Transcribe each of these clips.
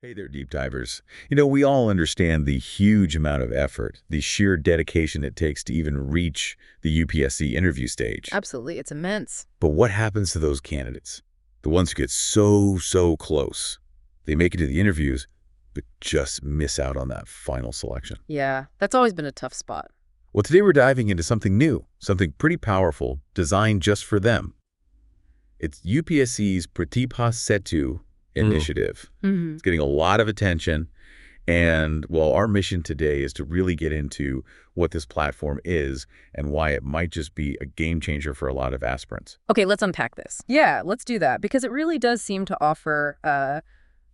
Hey there, deep divers. We all understand the huge amount of effort, the sheer dedication it takes to even reach the UPSC interview stage. Absolutely. It's immense. But what happens to those candidates? The ones who get so close. They make it to the interviews, but just miss out on that final selection. Yeah, that's always been a tough spot. Well, today we're diving into something new, something pretty powerful, designed just for them. It's UPSC's Pratibha Setu initiative. It's getting a lot of attention. And, well, our mission today is to really get into what this platform is and why it might just be a game changer for a lot of aspirants. Okay, let's unpack this. Yeah, let's do that because it really does seem to offer a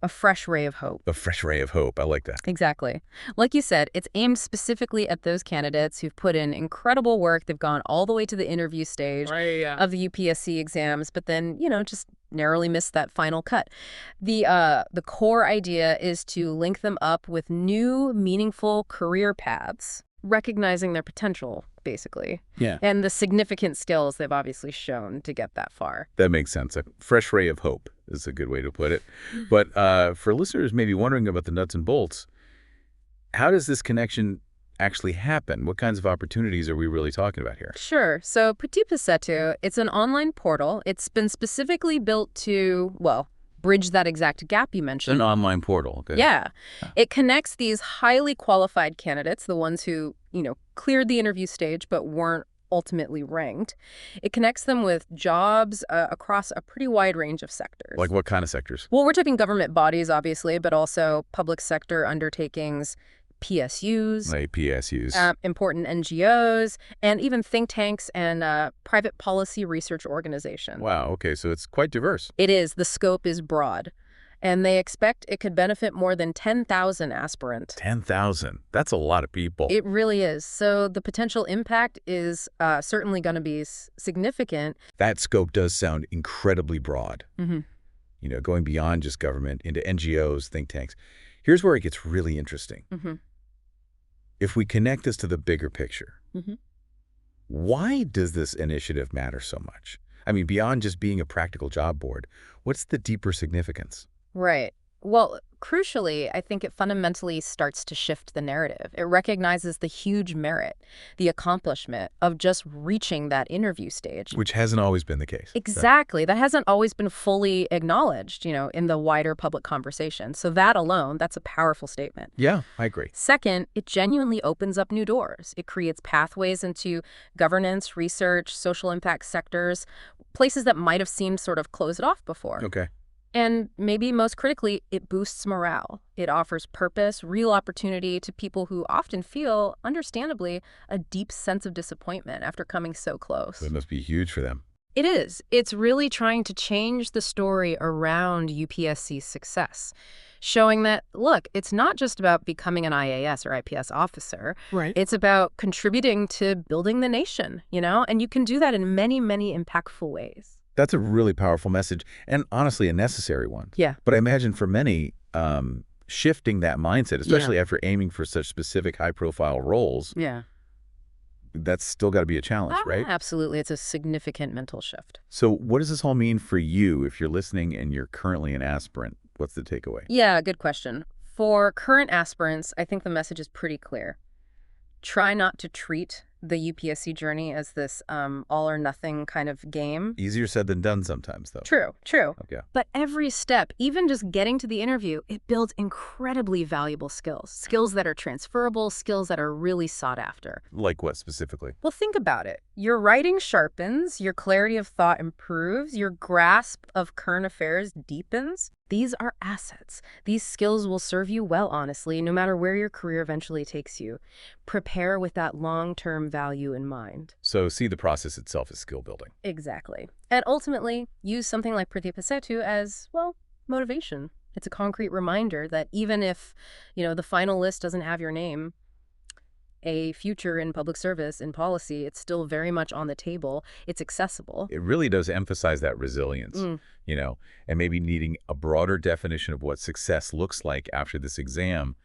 fresh ray of hope. A fresh ray of hope. I like that. Exactly. Like you said, it's aimed specifically at those candidates who've put in incredible work. They've gone all the way to the interview stage of the UPSC exams, but then, just narrowly missed that final cut. The core idea is to link them up with new, meaningful career paths, recognizing their potential, basically. Yeah. And the significant skills they've obviously shown to get that far. That makes sense. A fresh ray of hope is a good way to put it. But for listeners maybe wondering about the nuts and bolts, how does this connection actually happen? What kinds of opportunities are we really talking about here? Sure. So Pratibha Setu, it's an online portal. It's been specifically built to, well, bridge that exact gap you mentioned. An online portal. Okay. Yeah. It connects these highly qualified candidates, the ones who, cleared the interview stage but weren't ultimately ranked. It connects them with jobs across a pretty wide range of sectors. Like what kind of sectors? Well, we're talking government bodies, obviously, but also public sector undertakings, PSUs, Like PSUs. important NGOs, and even think tanks and private policy research organizations. Wow. Okay. So it's quite diverse. It is. The scope is broad. And they expect it could benefit more than 10,000 aspirants. 10,000. That's a lot of people. It really is. So the potential impact is certainly going to be significant. That scope does sound incredibly broad. Mm-hmm. Going beyond just government into NGOs, think tanks. Here's where it gets really interesting. Mm-hmm. If we connect this to the bigger picture, Mm-hmm. why does this initiative matter so much? I mean, beyond just being a practical job board, what's the deeper significance? Right. Well, crucially, I think it fundamentally starts to shift the narrative. It recognizes the huge merit, the accomplishment of just reaching that interview stage. Which hasn't always been the case. Exactly. That hasn't always been fully acknowledged, in the wider public conversation. So that alone, that's a powerful statement. Yeah, I agree. Second, it genuinely opens up new doors. It creates pathways into governance, research, social impact sectors, places that might have seemed sort of closed off before. Okay. And maybe most critically, it boosts morale. It offers purpose, real opportunity to people who often feel, understandably, a deep sense of disappointment after coming so close. So it must be huge for them. It is. It's really trying to change the story around UPSC's success, showing that, look, it's not just about becoming an IAS or IPS officer. Right. It's about contributing to building the nation, and you can do that in many, many impactful ways. That's a really powerful message and honestly a necessary one. Yeah. But I imagine for many, shifting that mindset, especially after aiming for such specific high-profile roles, that's still got to be a challenge, right? Absolutely. It's a significant mental shift. So what does this all mean for you if you're listening and you're currently an aspirant? What's the takeaway? Yeah, good question. For current aspirants, I think the message is pretty clear. Try not to treat the UPSC journey as this all-or-nothing kind of game. Easier said than done sometimes, though. True. Okay. But every step, even just getting to the interview, it builds incredibly valuable skills. Skills that are transferable, skills that are really sought after. Like what specifically? Well, think about it. Your writing sharpens, your clarity of thought improves, your grasp of current affairs deepens. These are assets. These skills will serve you well, honestly, no matter where your career eventually takes you. Prepare with that long-term value in mind. So see the process itself as skill building. Exactly. And ultimately, use something like Pratibha Setu as, well, motivation. It's a concrete reminder that even if, the final list doesn't have your name, a future in public service, in policy, it's still very much on the table. It's accessible. It really does emphasize that resilience, and maybe needing a broader definition of what success looks like after this exam.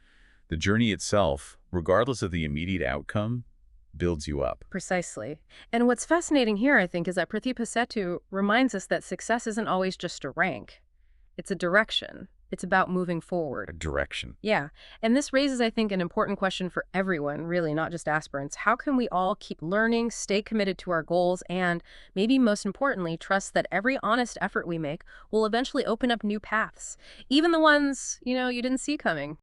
The journey itself, regardless of the immediate outcome, builds you up. Precisely. And what's fascinating here, I think, is that Pratibha Setu reminds us that success isn't always just a rank. It's a direction. It's about moving forward. A direction. Yeah. And this raises, I think, an important question for everyone, really, not just aspirants. How can we all keep learning, stay committed to our goals, and maybe most importantly, trust that every honest effort we make will eventually open up new paths, even the ones, you didn't see coming?